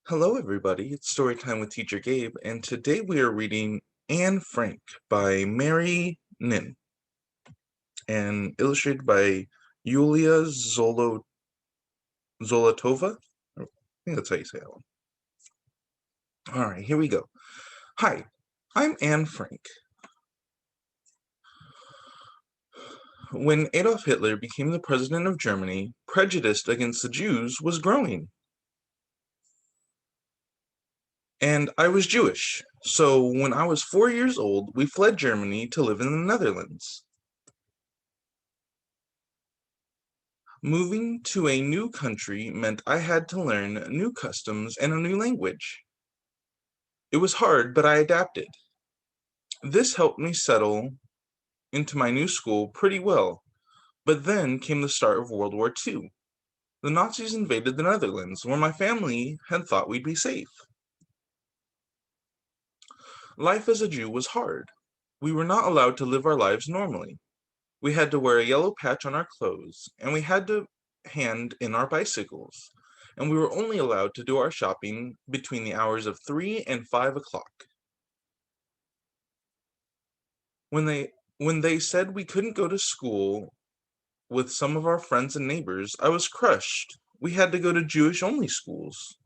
Hello, everybody. It's Storytime with Teacher Gabe, and today we are reading Anne Frank by Mary Nhin and illustrated by Yuliia Zolotova. I think that's how you say that one. All right, here we go. Hi, I'm Anne Frank. When Adolf Hitler became the president of Germany, prejudice against the Jews was growing. And I was Jewish, so when I was 4 years old, we fled Germany to live in the Netherlands. Moving to a new country meant I had to learn new customs and a new language. It was hard, but I adapted. This helped me settle into my new school pretty well, but then came the start of World War II. The Nazis invaded the Netherlands, where my family had thought we'd be safe. Life as a Jew was hard. We were not allowed to live our lives normally. We had to wear a yellow patch on our clothes, and we had to hand in our bicycles, and we were only allowed to do our shopping between the hours of 3 and 5 o'clock. When they said we couldn't go to school with some of our friends and neighbors, I was crushed. We had to go to Jewish-only schools.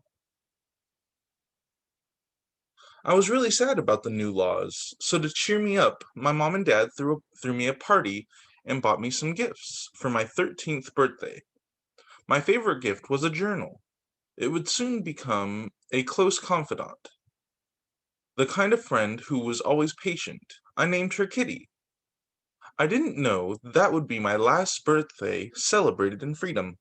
I was really sad about the new laws, so to cheer me up, my mom and dad threw me a party and bought me some gifts for my 13th birthday. My favorite gift was a journal. It would soon become a close confidant, the kind of friend who was always patient. I named her Kitty. I didn't know that would be my last birthday celebrated in freedom.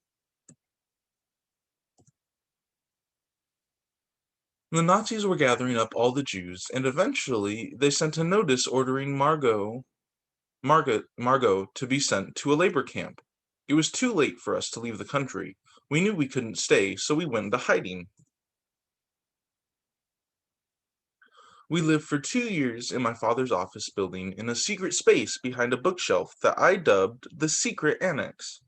The Nazis were gathering up all the Jews, and eventually they sent a notice ordering Margot to be sent to a labor camp. It was too late for us to leave the country. We knew we couldn't stay, so we went into hiding. We lived for 2 years in my father's office building in a secret space behind a bookshelf that I dubbed the Secret Annex.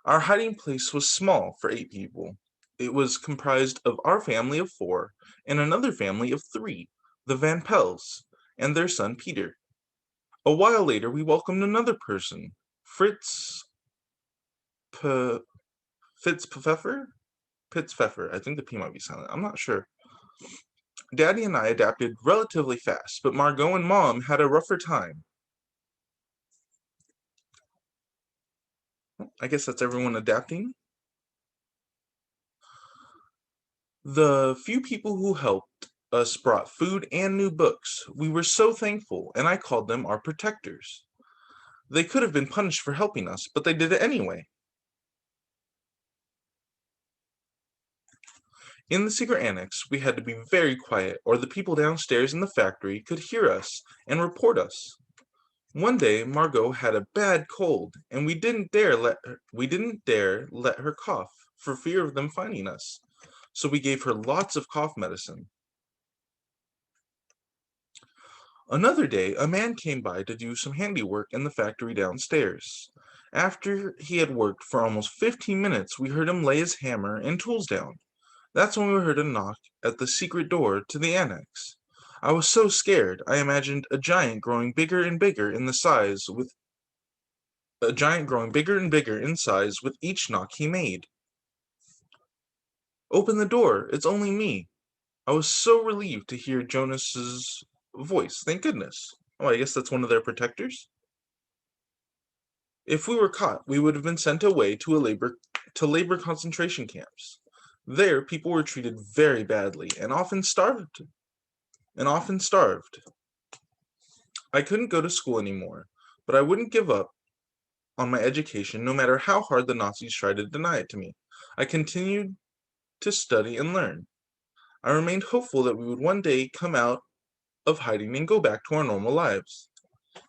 Our hiding place was small for 8 people. It was comprised of our family of 4 and another family of 3, the Van Pels, and their son Peter. A while later, we welcomed another person, Fritz P- Fitzpfeffer? Pitzpfeffer. I think the P might be silent. I'm not sure. Daddy and I adapted relatively fast, but Margot and Mom had a rougher time. I guess that's everyone adapting. The few people who helped us brought food and new books. We were so thankful, and I called them our protectors. They could have been punished for helping us, but they did it anyway. In the secret annex, we had to be very quiet, or the people downstairs in the factory could hear us and report us. One day, Margot had a bad cold, and we didn't dare let her cough for fear of them finding us. So we gave her lots of cough medicine. Another day, a man came by to do some handiwork in the factory downstairs. After he had worked for almost 15 minutes, we heard him lay his hammer and tools down. That's when we heard a knock at the secret door to the annex. I was so scared, I imagined a giant growing bigger and bigger in size with each knock he made. Open the door, it's only me. I was so relieved to hear Jonas's voice. Thank goodness. Oh, I guess that's one of their protectors. If we were caught, we would have been sent away to labor concentration camps. There, people were treated very badly and often starved. I couldn't go to school anymore, but I wouldn't give up on my education no matter how hard the Nazis tried to deny it to me. I continued to study and learn. I remained hopeful that we would one day come out of hiding and go back to our normal lives.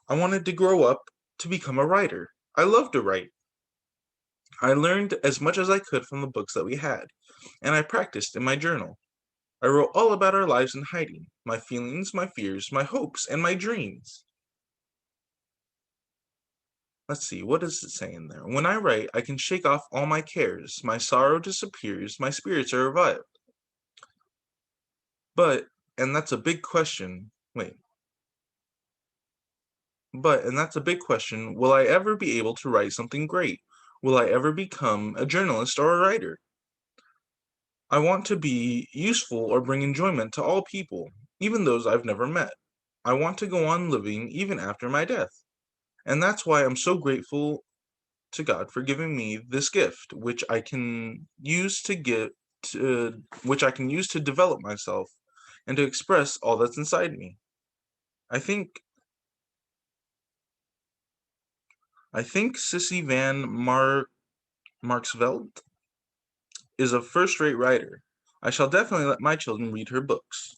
I wanted to grow up to become a writer. I loved to write. I learned as much as I could from the books that we had, and I practiced in my journal. I wrote all about our lives in hiding, my feelings, my fears, my hopes, and my dreams. Let's see, what does it say in there? When I write, I can shake off all my cares. My sorrow disappears, my spirits are revived. But, and that's a big question. Wait. But, and that's a big question, will I ever be able to write something great? Will I ever become a journalist or a writer? I want to be useful or bring enjoyment to all people, even those I've never met. I want to go on living even after my death. And that's why I'm so grateful to God for giving me this gift, which I can use to develop myself and to express all that's inside me. I think Sissy van Marksveld is a first-rate writer. I shall definitely let my children read her books.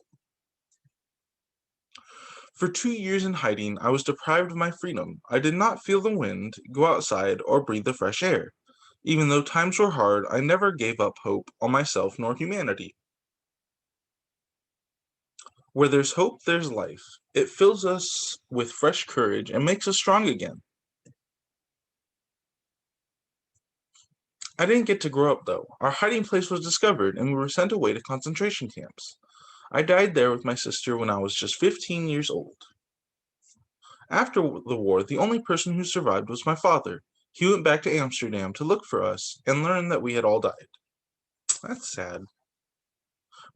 For 2 years in hiding, I was deprived of my freedom. I did not feel the wind, go outside, or breathe the fresh air. Even though times were hard, I never gave up hope on myself nor humanity. Where there's hope, there's life. It fills us with fresh courage and makes us strong again. I didn't get to grow up, though. Our hiding place was discovered, and we were sent away to concentration camps. I died there with my sister when I was just 15 years old. After the war, the only person who survived was my father. He went back to Amsterdam to look for us and learned that we had all died. That's sad.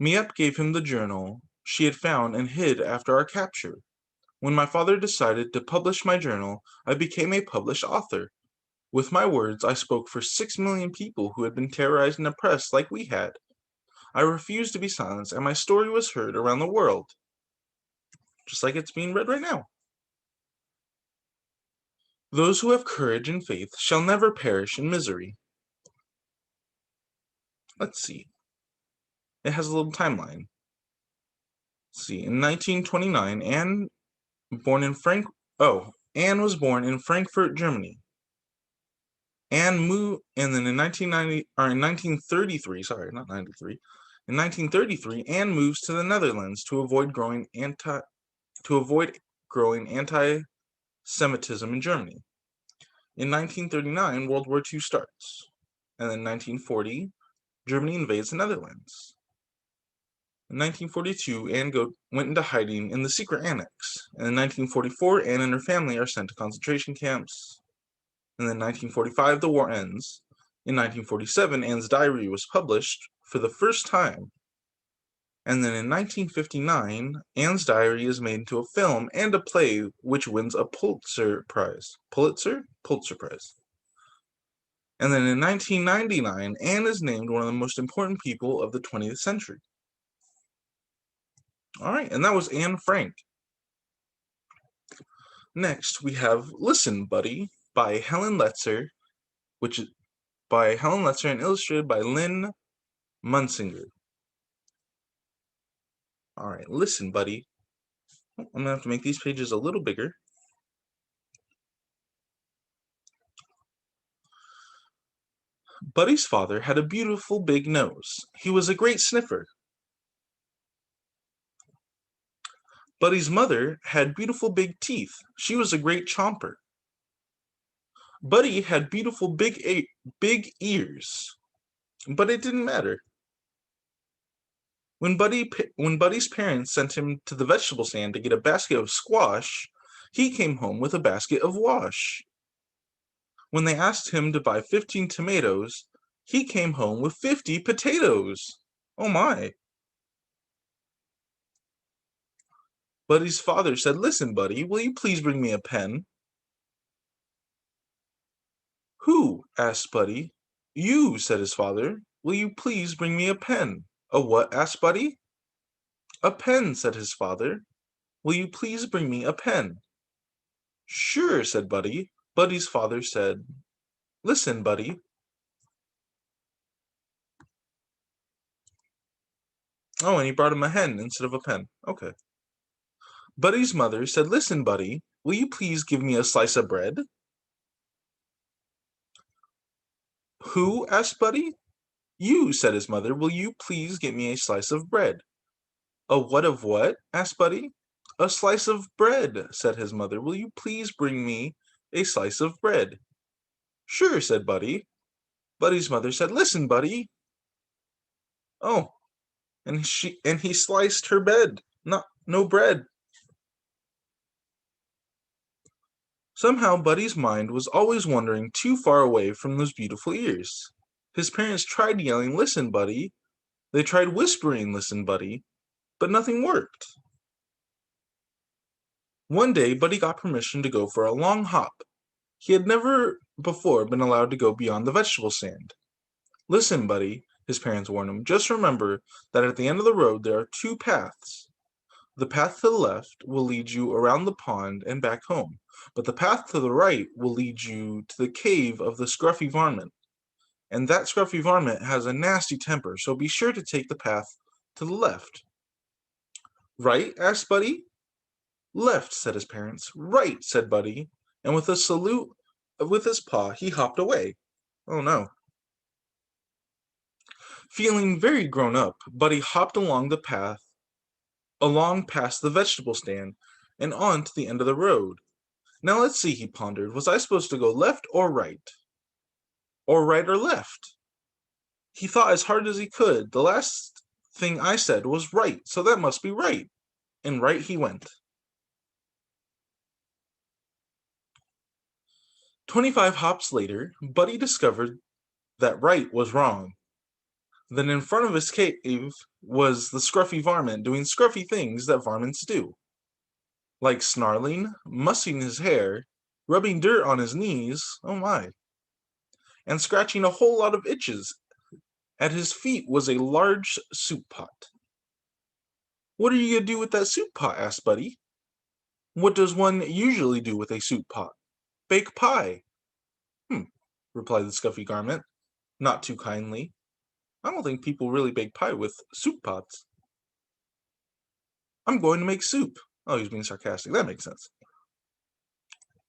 Miep gave him the journal she had found and hid after our capture. When my father decided to publish my journal, I became a published author. With my words, I spoke for 6 million people who had been terrorized and oppressed like we had. I refused to be silenced, and my story was heard around the world, just like it's being read right now. Those who have courage and faith shall never perish in misery. Let's see. It has a little timeline. Let's see. In 1929, Anne was born in Frankfurt, Germany. Anne moved, and then in 1933, sorry, not 93. In 1933, Anne moves to the Netherlands to avoid growing anti-Semitism in Germany. In 1939, World War II starts, and then 1940, Germany invades the Netherlands. In 1942, Anne went into hiding in the secret annex, and in 1944, Anne and her family are sent to concentration camps. And then 1945, the war ends. In 1947, Anne's diary was published for the first time. And then in 1959, Anne's diary is made into a film and a play which wins a Pulitzer Prize. Pulitzer Prize. And then in 1999, Anne is named one of the most important people of the 20th century. All right, and that was Anne Frank. Next, we have Listen, Buddy by Helen Letzer, and illustrated by Lynn Munsinger. All right, listen, buddy. I'm going to have to make these pages a little bigger. Buddy's father had a beautiful big nose. He was a great sniffer. Buddy's mother had beautiful big teeth. She was a great chomper. Buddy had beautiful big ears. But it didn't matter. When Buddy's parents sent him to the vegetable stand to get a basket of squash, he came home with a basket of wash. When they asked him to buy 15 tomatoes, he came home with 50 potatoes. Oh my. Buddy's father said, "Listen, Buddy, will you please bring me a pen?" "Who?" asked Buddy. "You," said his father. "Will you please bring me a pen?" "A what?" asked Buddy. "A pen," said his father. "Will you please bring me a pen?" "Sure," said Buddy. Buddy's father said, "Listen, Buddy." Oh, and he brought him a hen instead of a pen. Okay. Buddy's mother said, "Listen, Buddy, will you please give me a slice of bread?" "Who?" asked Buddy. "You," said his mother. "Will you please get me a slice of bread?" "A what of what?" asked Buddy. "A slice of bread," said his mother. "Will you please bring me a slice of bread?" "Sure," said Buddy. Buddy's mother said, "Listen, Buddy." Oh, and he sliced her bed. No bread. Somehow Buddy's mind was always wandering too far away from those beautiful ears. His parents tried yelling, "Listen, Buddy." They tried whispering, "Listen, Buddy," but nothing worked. One day, Buddy got permission to go for a long hop. He had never before been allowed to go beyond the vegetable stand. "Listen, Buddy," his parents warned him, "just remember that at the end of the road there are two paths. The path to the left will lead you around the pond and back home, but the path to the right will lead you to the cave of the scruffy varmint. And that scruffy varmint has a nasty temper, so be sure to take the path to the left." "Right?" asked Buddy. "Left," said his parents. "Right," said Buddy, and with a salute with his paw, he hopped away. Oh no. Feeling very grown up, Buddy hopped along past the vegetable stand, and on to the end of the road. "Now let's see," he pondered. "Was I supposed to go left or right? Or right or left?" He thought as hard as he could. "The last thing I said was right, so that must be right." And right he went. 25 hops later, Buddy discovered that right was wrong. Then in front of his cave was the scruffy varmint doing scruffy things that varmints do, like snarling, mussing his hair, rubbing dirt on his knees, oh my, and scratching a whole lot of itches. At his feet was a large soup pot. "What are you going to do with that soup pot?" asked Buddy. "What does one usually do with a soup pot?" "Bake pie." "Hmm," replied the scruffy garment, not too kindly. "I don't think people really bake pie with soup pots." "I'm going to make soup." Oh, he's being sarcastic. That makes sense.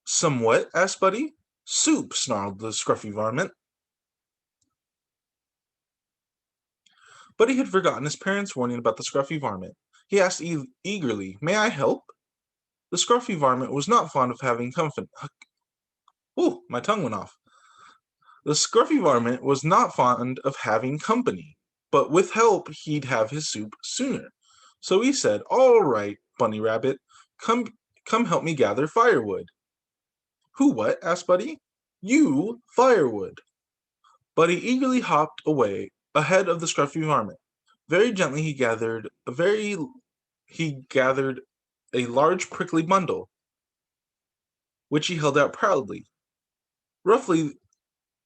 "Some what?" asked Buddy. "Soup," snarled the scruffy varmint. Buddy had forgotten his parents' warning about the scruffy varmint. He asked eagerly, "May I help?" The scruffy varmint was not fond of having company. Ooh, my tongue went off. The scruffy varmint was not fond of having company, but with help he'd have his soup sooner. So he said, "All right, Bunny Rabbit, come help me gather firewood." "Who what?" asked Buddy. "You, firewood." Buddy eagerly hopped away ahead of the scruffy varmint. Very gently he gathered a large prickly bundle, which he held out proudly. Roughly,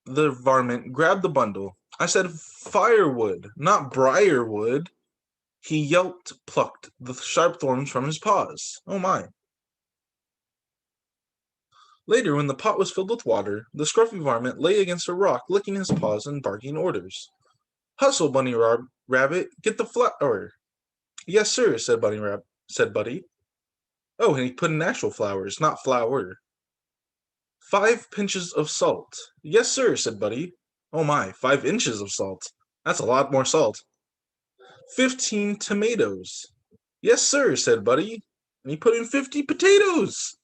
the varmint grabbed the bundle. "I said firewood, not briarwood." He yelped, plucked the sharp thorns from his paws. Oh my. Later, when the pot was filled with water, the scruffy varmint lay against a rock, licking his paws and barking orders. "Hustle, Rabbit, get the flour." "Yes, sir," said Buddy. Oh, and he put in actual flowers, not flour. "5 pinches of salt." "Yes, sir," said Buddy. Oh my, 5 inches of salt. That's a lot more salt. 15 tomatoes. "Yes, sir," said Buddy. And he put in 50 potatoes.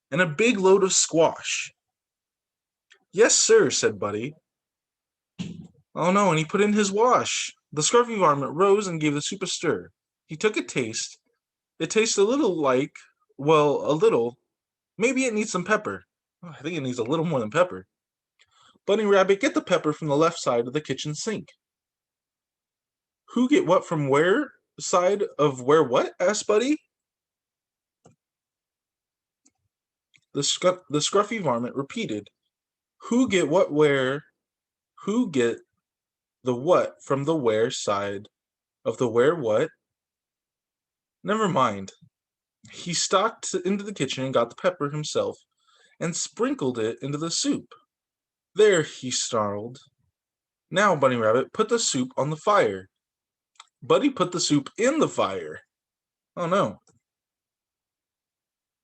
And a big load of squash. "Yes, sir," said Buddy. Oh no, and he put in his wash. The scruffy varmint rose and gave the soup a stir. He took a taste. It tastes a little like, well, a little. Maybe it needs some pepper. Oh, I think it needs a little more than pepper. "Bunny Rabbit, get the pepper from the left side of the kitchen sink." "Who get what from where side of where what?" asked Buddy. The scruffy varmint repeated, "Who get what where? Who get the what from the where side of the where what?" Never mind. He stalked into the kitchen and got the pepper himself and sprinkled it into the soup. "There," he snarled. "Now, Bunny Rabbit, put the soup on the fire." Buddy put the soup in the fire. Oh no.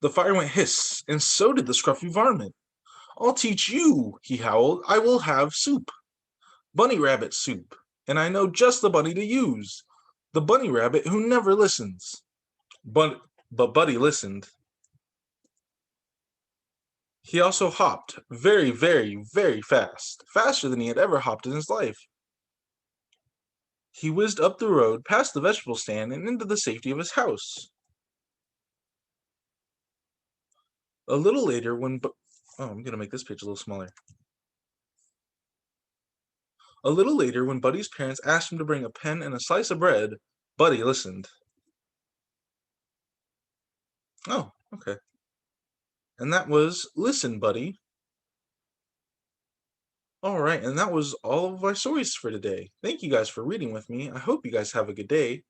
The fire went hiss, and so did the scruffy varmint. "I'll teach you," he howled. "I will have soup. Bunny Rabbit soup. And I know just the bunny to use. The bunny rabbit who never listens." But Buddy listened. He also hopped very, very, very fast. Faster than he had ever hopped in his life. He whizzed up the road, past the vegetable stand, and into the safety of his house. A little later, I'm gonna make this page a little smaller. A little later, when Buddy's parents asked him to bring a pen and a slice of bread, Buddy listened. Oh, okay. And that was Listen, Buddy. All right, and that was all of our stories for today. Thank you guys for reading with me. I hope you guys have a good day.